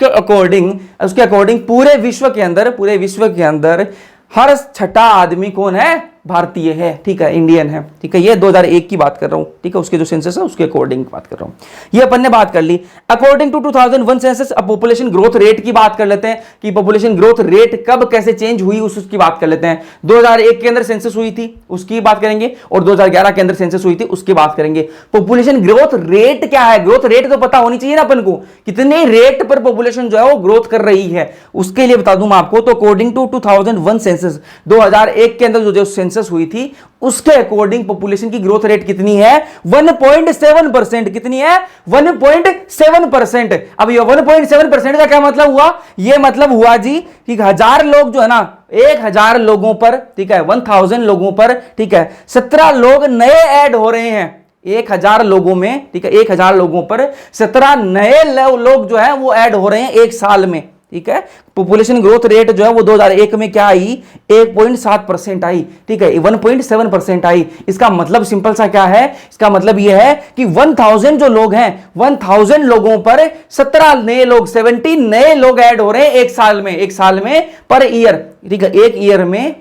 Speaker 1: अकॉर्डिंग पूरे विश्व के अंदर हर 6ठा आदमी कौन है, भारतीय है, ठीक है, इंडियन है, ठीक है। ये 2001 की बात कर रहा हूं, ठीक है, उसके जो सेंसस है उसके अकॉर्डिंग बात कर रहा हूं। ये अपन ने बात कर ली अकॉर्डिंग टू 2001 सेंसस। अब पॉपुलेशन ग्रोथ रेट की बात कर लेते हैं कि पॉपुलेशन ग्रोथ रेट कब कैसे चेंज हुई, उसकी बात कर लेते हैं। 2001 के अंदर सेंसस हुई थी उसकी बात करेंगे और 2011 के अंदर सेंसस हुई थी उसकी बात करेंगे। पॉपुलेशन ग्रोथ रेट क्या है, ग्रोथ रेट तो पता होनी चाहिए ना अपन को, कितने रेट पर पॉपुलेशन जो है वो ग्रोथ कर रही है, उसके लिए बता दूं मैं आपको। तो अकॉर्डिंग टू 2001 सेंसस, 2001 के अंदर जो सेंसस हुई थी उसके अकॉर्डिंग पॉपुलेशन की ग्रोथ रेट कितनी है, 1.7%। कितनी है, 1.7%। अब ये 1.7% का क्या मतलब हुआ, ये मतलब हुआ जी कि 1000 लोग जो है ना, 1000 लोगों पर, ठीक है, 1000 लोगों पर, ठीक है, 17 लोग नए ऐड हो रहे हैं। 1000 लोगों में, ठीक है, 1000 लोगों पर 17 नए लोग जो है वो ऐड हो रहे हैं एक साल में, ठीक है। पॉपुलेशन ग्रोथ रेट जो है वो 2001 में क्या आई, 1.7% आई, ठीक है, 1.7% आई। इसका मतलब सिंपल सा क्या है, इसका मतलब यह है कि 1000 जो लोग हैं, 1000 लोगों पर 17 नए लोग, 70 नए लोग ऐड हो रहे हैं एक साल में पर ईयर, ठीक है, एक ईयर में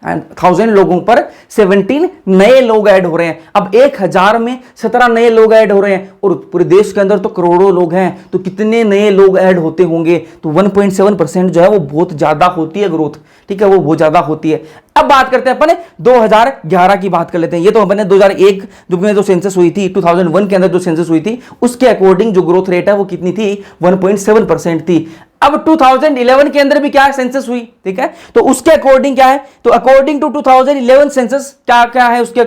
Speaker 1: 1000 लोगों पर 17 नए लोग ऐड हो रहे हैं। अब 1000 में 17 नए लोग ऐड हो रहे हैं और पूरे देश के अंदर तो करोड़ों लोग हैं, तो कितने नए लोग ऐड होते होंगे। तो 1.7% जो है वो बहुत ज्यादा होती है ग्रोथ, ठीक है, वो बहुत ज्यादा होती है। अब बात करते हैं अपन 2011 की बात कर लेते हैं। ये तो अपन ने 2001 जो सेंसस हुई थी, 2001 के अंदर जो सेंसस हुई थी उसके अकॉर्डिंग जो ग्रोथ रेट है वो कितनी थी, 1.7% थी। अब 2011 के अंदर भी क्या सेंसस हुई, ठीक है, तो उसके अकॉर्डिंग क्या है, तो अकॉर्डिंग टू 2011 सेंसस क्या है उसके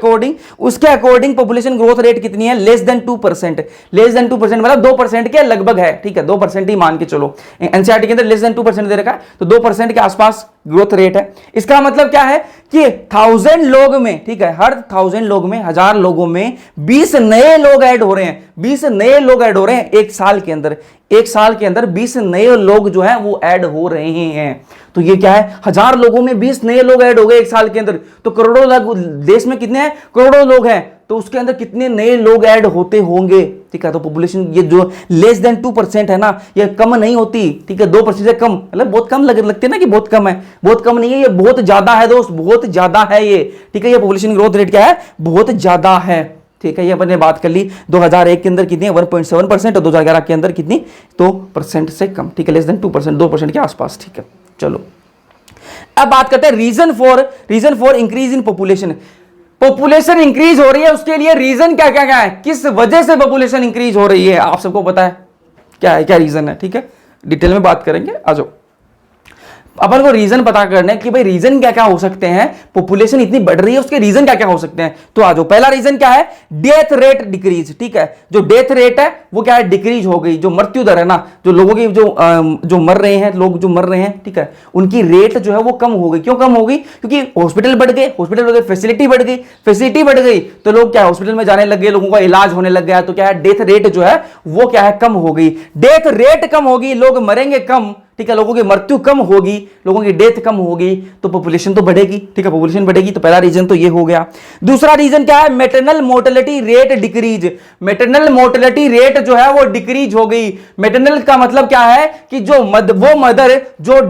Speaker 1: अकॉर्डिंग पॉपुलेशन ग्रोथ रेट कितनी है, लेस देन 2%। लेस देन 2% मतलब 2% के लगभग है, ठीक है, 2% ही मान के चलो। एनसीईआरटी के अंदर लेस देन 2% दे रखा है, तो 2% के आसपास ग्रोथ रेट है। इसका मतलब क्या है कि 1000 लोग में, ठीक है, हर 1000 लोग में, 1000 लोगों में 20 नए लोग ऐड हो रहे हैं, 20 नए लोग ऐड हो रहे हैं एक साल के अंदर। एक साल के अंदर 20 नए लोग जो हैं वो ऐड हो रहे हैं। तो ये क्या है, 1000 लोगों में 20 नए लोग ऐड हो गए एक साल के अंदर, तो करोड़ों लोग, देश में कितने हैं, करोड़ों लोग हैं, तो उसके अंदर कितने नए लोग ऐड होते होंगे, ठीक है। तो पॉपुलेशन ये जो लेस देन 2% है ना, ये कम नहीं होती, ठीक है। 2% से कम मतलब बहुत कम लगती है ना कि बहुत कम है, बहुत कम नहीं है, ये बहुत ज्यादा है दोस्त, बहुत ज्यादा है ये, ठीक है। ये पॉपुलेशन ग्रोथ रेट क्या है, बहुत ज्यादा है, ठीक है। ये अपन ने बात कर ली 2001 के अंदर कितनी 1.7% और 2011 के अंदर कितनी 2% से कम, ठीक है। लेस देन 2%, 2% के आसपास, ठीक है। चलो अब बात करते हैं reason for increase in population. Population increase हो रही है, उसके लिए रीजन क्या क्या क्या है, किस वजह से पॉपुलेशन इंक्रीज हो रही है, आप सबको पता है क्या है, क्या रीजन है, ठीक है। डिटेल में बात करेंगे, आ जाओ। अपन को रीजन पता करना है कि भाई रीजन क्या क्या हो सकते हैं, पॉपुलेशन इतनी बढ़ रही है उसके रीजन क्या क्या हो सकते हैं। तो आ जाओ, पहला रीजन क्या है, डेथ रेट डिक्रीज, ठीक है। जो डेथ रेट है वो क्या है, डिक्रीज हो गई। जो मृत्यु दर है ना, जो लोगों की जो मर रहे हैं, लोग जो मर रहे हैं, ठीक है, उनकी रेट जो है वो कम हो गई। क्यों कम हो गई, क्योंकि हॉस्पिटल बढ़ गए, फैसिलिटी बढ़ गई, तो लोग क्या हॉस्पिटल में जाने लग गए, लोगों का इलाज होने लग गया, तो क्या है डेथ रेट जो है वो क्या है, कम हो गई। डेथ रेट कम होगी, लोग मरेंगे कम, ठीक है, लोगों की मृत्यु कम होगी, लोगों की डेथ कम होगी, तो पॉपुलेशन तो बढ़ेगी, ठीक है, पॉपुलेशन बढ़ेगी। तो पहला रीजन तो ये हो गया। दूसरा रीजन क्या है, maternal mortality rate decrease. Maternal mortality rate जो है वो डिक्रीज हो गई। मैटरनल का मतलब क्या है कि जो वो मदर जो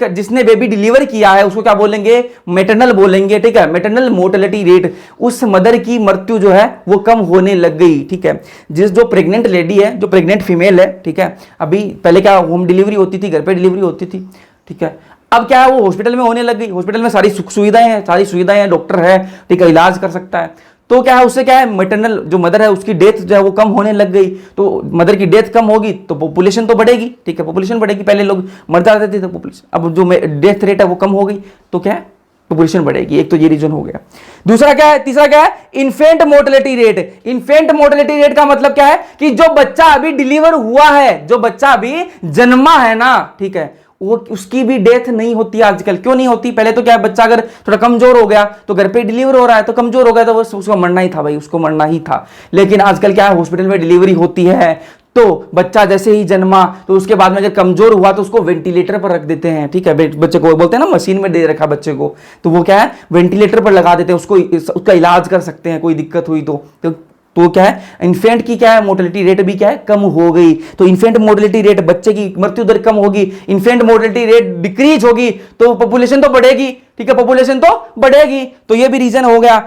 Speaker 1: जिसने बेबी डिलीवर किया है उसको क्या बोलेंगे, मैटरनल बोलेंगे, ठीक है। मैटरनल मोर्टेलिटी रेट, उस मदर की मृत्यु जो है वो कम होने लग गई, ठीक है। जो प्रेग्नेंट लेडी है, जो प्रेग्नेंट फीमेल है, ठीक है, अभी पहले क्या होम डिलीवरी होती थी, घर पे डिलीवरी होती थी, ठीक है। अब क्या है वो हॉस्पिटल में होने लग गई, हॉस्पिटल में सारी सुख सुविधाएं हैं, डॉक्टर है, ठीक है, इलाज कर सकता है। तो क्या है उससे क्या है, मैटरनल जो मदर है उसकी डेथ जो है वो कम होने लग गई। तो मदर की डेथ कम होगी तो पॉपुलेशन तो बढ़ेगी, ठीक है, पॉपुलेशन बढ़ेगी। पहले लोग मर जाते थे तो पॉपुलेशन, अब जो डेथ रेट है वो कम हो गई, तो क्या है पॉपुलेशन बढ़ेगी। एक तो ये रीजन हो गया। दूसरा क्या है, तीसरा क्या है, infant mortality rate. Infant mortality rate का मतलब क्या है कि जो बच्चा अभी डिलीवर हुआ है, जो बच्चा अभी जन्मा है ना, ठीक है, वो उसकी भी डेथ नहीं होती आजकल। क्यों नहीं होती, पहले तो क्या है, बच्चा अगर थोड़ा कमजोर हो गया तो घर पे डिलीवर हो रहा है, तो कमजोर हो गया तो बस उसको मरना ही था भाई, उसको मरना ही था। लेकिन आजकल क्या है, हॉस्पिटल में डिलीवरी होती है, तो बच्चा जैसे ही जन्मा तो उसके बाद में अगर कमजोर हुआ तो उसको वेंटिलेटर पर रख देते हैं, ठीक है। बच्चे को बोलते हैं ना मशीन में दे रखा बच्चे को, तो वो क्या है वेंटिलेटर पर लगा देते हैं, उसका इलाज कर सकते हैं, कोई दिक्कत हुई तो क्या है, इन्फेंट की क्या है मोर्टेलिटी रेट भी क्या है, कम हो गई। तो इन्फेंट मोर्टेलिटी रेट, बच्चे की मृत्यु दर कम होगी, इन्फेंट मोर्टेलिटी रेट डिक्रीज होगी, तो पॉपुलेशन तो बढ़ेगी, ठीक है, पॉपुलेशन तो बढ़ेगी। तो ये भी रीजन हो गया।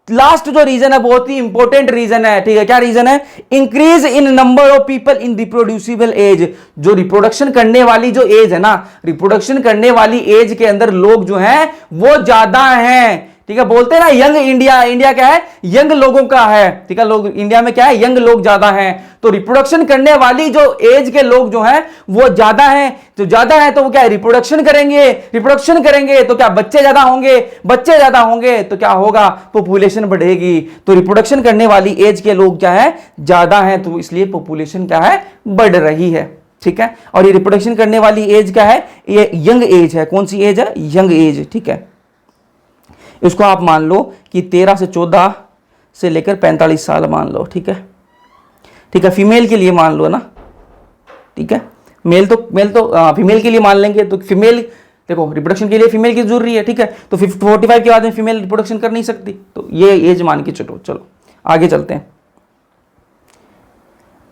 Speaker 1: लास्ट जो रीजन है बहुत ही इंपॉर्टेंट रीजन है, ठीक है, क्या रीजन है, increase in number of people in reproducible age. जो रिप्रोडक्शन करने वाली जो एज है ना, रिप्रोडक्शन करने वाली एज के अंदर लोग जो हैं वो ज्यादा हैं, ठीक है। बोलते हैं ना यंग इंडिया, इंडिया क्या है, यंग लोगों का है, ठीक है। लोग इंडिया में क्या है, यंग लोग ज्यादा हैं। तो रिप्रोडक्शन करने वाली जो एज के लोग जो हैं वो ज्यादा हैं, तो ज्यादा है तो वो क्या है, रिप्रोडक्शन करेंगे तो क्या बच्चे ज्यादा होंगे तो क्या होगा, पॉपुलेशन बढ़ेगी। तो रिप्रोडक्शन करने वाली एज के लोग क्या है, ज्यादा हैं, तो इसलिए पॉपुलेशन क्या है, बढ़ रही है, ठीक है। और ये रिप्रोडक्शन करने वाली एज क्या है, ये यंग एज है। कौन सी एज है, यंग एज, ठीक है। इसको आप मान लो कि 13 से 14 से लेकर 45 साल मान लो, ठीक है, ठीक है। फीमेल के लिए मान लो ना, ठीक है। मेल तो फीमेल के लिए मान लेंगे, तो फीमेल देखो रिप्रोडक्शन के लिए फीमेल की जरूरी है, ठीक है। तो 45 के बाद में फीमेल रिप्रोडक्शन कर नहीं सकती, तो ये एज मान के चलो आगे चलते हैं।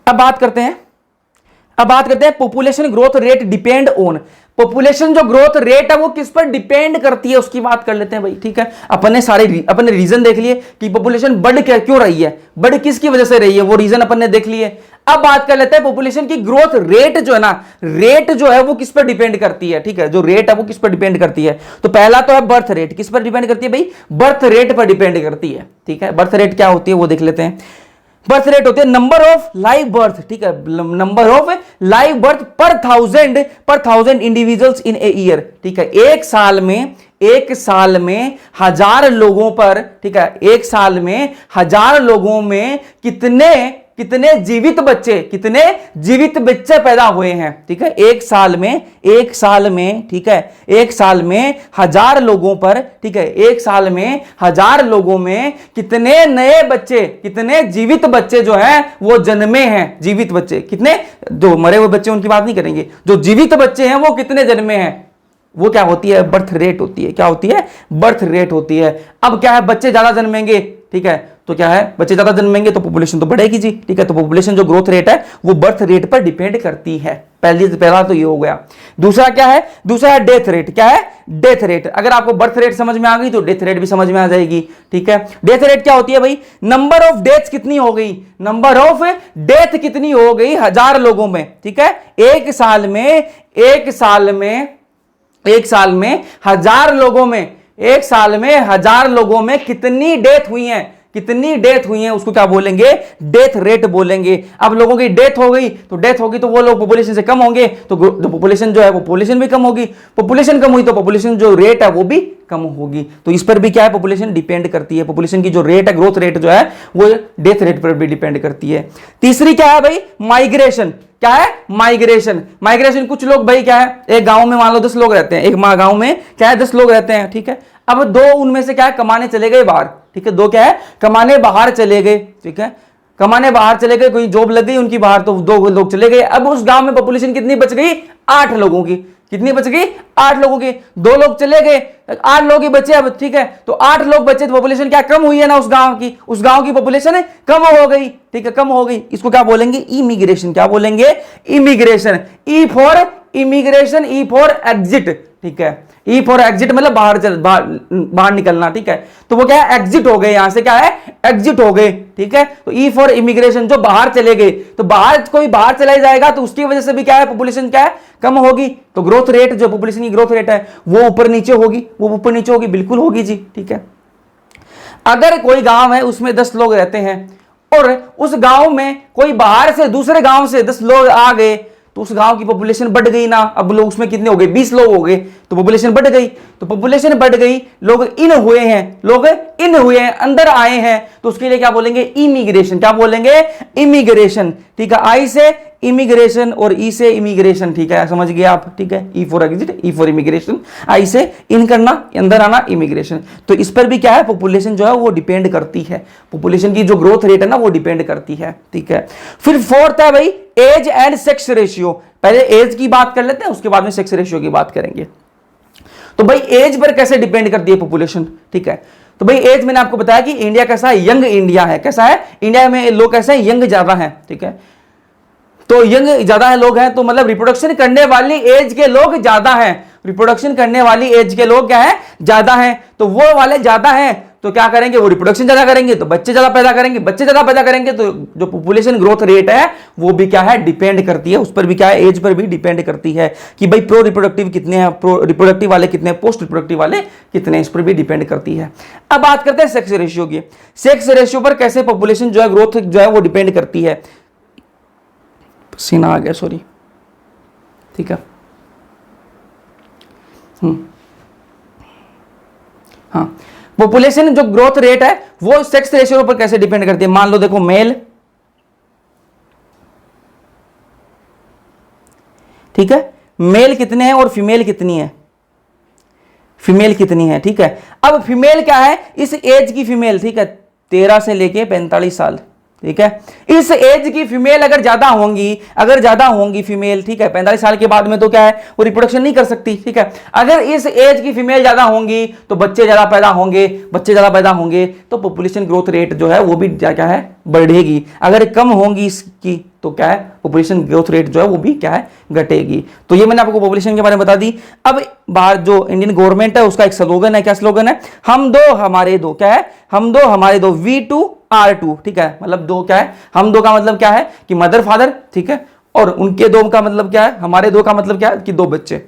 Speaker 1: अब बात करते हैं population growth rate depend on. Population जो ग्रोथ रेट है वो किस पर डिपेंड करती है उसकी बात कर लेते हैं भाई, ठीक है। अपने रीजन देख लिए कि पॉपुलेशन बढ़ क्यों रही है, बढ़ किसकी वजह से रही है, वो रीजन अपन ने देख लिए। अब बात कर लेते हैं पॉपुलेशन की ग्रोथ रेट जो है ना, रेट जो है वो किस पर डिपेंड करती है, ठीक है। जो रेट है वो किस पर डिपेंड करती है, तो पहला तो है बर्थ रेट। किस पर डिपेंड करती है भाई, बर्थ रेट पर डिपेंड करती है, ठीक है। बर्थ रेट क्या होती है वो देख लेते हैं। बर्थ रेट होती है नंबर ऑफ लाइव बर्थ, ठीक है, नंबर ऑफ लाइव बर्थ पर thousand individuals in a year, ठीक है। एक साल में 1000 लोगों पर, ठीक है, एक साल में 1000 लोगों में कितने जीवित बच्चे पैदा हुए हैं, ठीक है। एक साल में, ठीक है, एक साल में 1000 लोगों पर, ठीक है, एक साल में 1000 लोगों में कितने नए बच्चे, कितने जीवित बच्चे जो हैं वो जन्मे हैं। जीवित बच्चे कितने, जो मरे हुए बच्चे उनकी बात नहीं करेंगे, जो जीवित बच्चे हैं वो कितने जन्मे हैं, वो क्या होती है, बर्थ रेट होती है। क्या होती है, बर्थ रेट होती है। अब क्या है, बच्चे ज्यादा जन्मेंगे ठीक है, तो क्या है, बच्चे ज्यादा जन्मेंगे तो पॉपुलेशन तो बढ़ेगी जी, ठीक है। तो पॉपुलेशन जो ग्रोथ रेट है वो बर्थ रेट पर डिपेंड करती है। पहला तो ये हो गया। दूसरा क्या है, दूसरा है डेथ रेट। क्या है, डेथ रेट। अगर आपको बर्थ रेट समझ में आ गई तो डेथ रेट भी समझ में आ जाएगी, ठीक है। डेथ रेट क्या होती है भाई, नंबर ऑफ डेथ्स कितनी हो गई, नंबर ऑफ डेथ कितनी हो गई 1000 लोगों में, ठीक है। एक साल में 1000 लोगों में, एक साल में 1000 लोगों में कितनी डेथ हुई है, कितनी डेथ हुई है, उसको क्या बोलेंगे, डेथ रेट बोलेंगे। अब लोगों की डेथ हो गई तो वो लोग पॉपुलेशन से कम होंगे, तो जो पॉपुलेशन जो है वो पॉपुलेशन भी कम होगी, पॉपुलेशन कम हुई तो पॉपुलेशन जो रेट है वो भी कम होगी। तो इस पर भी क्या है, पॉपुलेशन डिपेंड करती है। पॉपुलेशन की जो रेट है, ग्रोथ रेट जो है वो डेथ रेट पर भी डिपेंड करती है। तीसरी क्या है भाई, माइग्रेशन। क्या है, माइग्रेशन। माइग्रेशन, कुछ लोग भाई क्या है, एक गांव में मान लो 10 लोग रहते हैं, एक गांव में क्या है 10 लोग रहते हैं, ठीक है। अब 2 उनमें से क्या है, कमाने चले गए बाहर, ठीक है। 2 क्या है, कमाने बाहर चले गए, ठीक है, कमाने बाहर चले गए, कोई जॉब लग गई उनकी बाहर, तो 2 लोग चले गए। अब उस गांव में पॉपुलेशन कितनी बच गई, 8 लोगों की। कितनी बच गई, 8 लोगों की। 2 लोग चले गए, 8 लोग ही बचे अब, ठीक है। तो 8 लोग बचे तो पॉपुलेशन क्या कम हुई है ना, उस गांव की पॉपुलेशन कम हो गई, ठीक है, कम हो गई। इसको क्या बोलेंगे, इमिग्रेशन। क्या बोलेंगे, immigration. E for immigration, E for exit, ठीक है। ई फॉर एग्जिट मतलब बाहर निकलना, ठीक है। तो वो क्या है, एग्जिट हो गए, यहां से क्या है, एग्जिट हो गए, ठीक है। तो ई फॉर इमिग्रेशन, जो बाहर चले गए, तो कोई बाहर चला जाएगा तो उसकी वजह से भी क्या है, पॉपुलेशन क्या है, कम होगी। तो ग्रोथ रेट, जो पॉपुलेशन की ग्रोथ रेट है वो ऊपर नीचे होगी, बिल्कुल होगी जी, ठीक है। अगर कोई गांव है उसमें 10 लोग रहते हैं और उस गांव में कोई बाहर से दूसरे गांव से 10 लोग आ गए, तो उस गांव की पॉपुलेशन बढ़ गई ना। अब लोग उसमें कितने हो गए, 20 लोग हो गए, तो पॉपुलेशन बढ़ गई। तो पॉपुलेशन बढ़ गई, लोग इन हुए हैं, अंदर आए हैं, तो उसके लिए क्या बोलेंगे, इमिग्रेशन। क्या बोलेंगे, इमिग्रेशन, ठीक है। आई से इमिग्रेशन और ई से इमिग्रेशन, ठीक है, समझ गए आप, ठीक है। E for exit, E for immigration, I से इन करना, अंदर आना, इमिग्रेशन। तो इस पर भी क्या है, पॉपुलेशन जो है वो डिपेंड करती है, पॉपुलेशन की जो ग्रोथ रेट है ना वो डिपेंड करती है, ठीक है। फिर फोर्थ है भाई, एज एंड सेक्स रेशियो। पहले एज की बात कर लेते हैं, उसके बाद में सेक्स रेशियो की बात करेंगे। तो भाई एज पर कैसे डिपेंड करती है पॉपुलेशन, ठीक है। तो भाई एज मैंने आपको बताया कि इंडिया कैसा है, यंग इंडिया है। कैसा है, इंडिया में लोग कैसे हैं, यंग ज्यादा हैं, ठीक है। तो यंग ज्यादा है लोग हैं, तो मतलब रिप्रोडक्शन करने वाली एज के लोग ज्यादा हैं, रिप्रोडक्शन करने वाली एज के लोग क्या है, ज्यादा हैं। तो वो वाले ज्यादा हैं तो क्या करेंगे, वो रिप्रोडक्शन ज्यादा करेंगे, तो बच्चे ज्यादा पैदा करेंगे, तो जो पॉपुलेशन ग्रोथ रेट है वो भी क्या है, डिपेंड करती है, उस पर भी क्या है, एज पर भी डिपेंड करती है कि भाई प्रो रिप्रोडक्टिव कितने हैं, प्रो रिप्रोडक्टिव वाले कितने, पोस्ट रिप्रोडक्टिव वाले कितने, इस पर भी डिपेंड करती है। अब बात करते हैं सेक्स रेशियो की। सेक्स रेशियो पर कैसे पॉपुलेशन जो है, ग्रोथ जो है वो डिपेंड करती है। पसीना आ गया, सॉरी, ठीक है। हाँ, पॉपुलेशन जो ग्रोथ रेट है वो सेक्स रेशियो पर कैसे डिपेंड करती है। मान लो देखो, मेल, ठीक है, मेल कितने हैं और फीमेल कितनी है, ठीक है। अब फीमेल क्या है, इस एज की फीमेल, ठीक है, 13 से लेके 45 साल, ठीक है। इस एज की फीमेल अगर ज्यादा होंगी फीमेल, ठीक है, 45 साल के बाद में तो क्या है, वो रिप्रोडक्शन नहीं कर सकती, ठीक है। अगर इस एज की फीमेल ज्यादा होंगी तो बच्चे ज्यादा पैदा होंगे, तो पॉपुलेशन ग्रोथ रेट जो है वो भी क्या है, बढ़ेगी। अगर कम होंगी इसकी तो क्या है, पॉपुलेशन ग्रोथ रेट जो है वो भी क्या है, घटेगी। तो ये मैंने आपको पॉपुलेशन के बारे में बता दी। अब बाहर जो इंडियन गवर्नमेंट है उसका एक स्लोगन है, क्या स्लोगन है, हम दो हमारे दो। क्या है, हम दो हमारे दो, V2 R2, ठीक है। मतलब दो क्या है, हम दो का मतलब क्या है कि मदर फादर, ठीक है, और उनके दो का मतलब क्या है, हमारे दो का मतलब क्या है कि 2 बच्चे।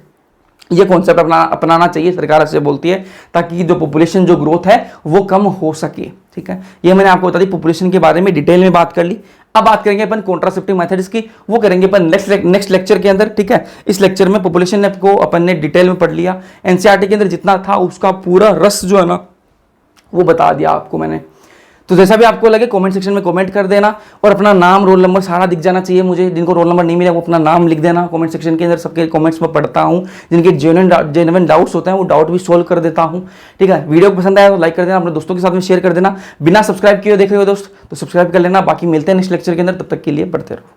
Speaker 1: ये कॉन्सेप्ट अपनाना चाहिए, सरकार ऐसे बोलती है, ताकि जो पॉपुलेशन जो ग्रोथ है वो कम हो सके, ठीक है। ये मैंने आपको बता दी, पॉपुलेशन के बारे में डिटेल में बात कर ली। अब बात करेंगे अपन कॉन्ट्रासेप्टिव मेथड्स की, वो करेंगे अपन नेक्स्ट लेक्चर के अंदर, ठीक है। इस लेक्चर में पॉपुलेशन को अपन ने डिटेल में पढ़ लिया, एनसीईआरटी के अंदर जितना था उसका पूरा रस जो है ना वो बता दिया आपको मैंने। तो जैसा भी आपको लगे कमेंट सेक्शन में कमेंट कर देना, और अपना नाम, रोल नंबर सारा दिख जाना चाहिए मुझे। जिनको रोल नंबर नहीं मिला वो अपना नाम लिख देना कमेंट सेक्शन के अंदर, सबके कमेंट्स में पढ़ता हूँ। जिनके जेन्युइन डाउट्स होते हैं वो डाउट भी सोल्व कर देता हूँ, ठीक है। वीडियो पसंद आया तो लाइक कर देना, अपने दोस्तों के साथ में शेयर कर देना। बिना सब्सक्राइब किए देख रहे हो दोस्त तो सब्सक्राइब कर लेना। बाकी मिलते हैं नेक्स्ट लेक्चर के अंदर, तब तक के लिए पढ़ते रहो।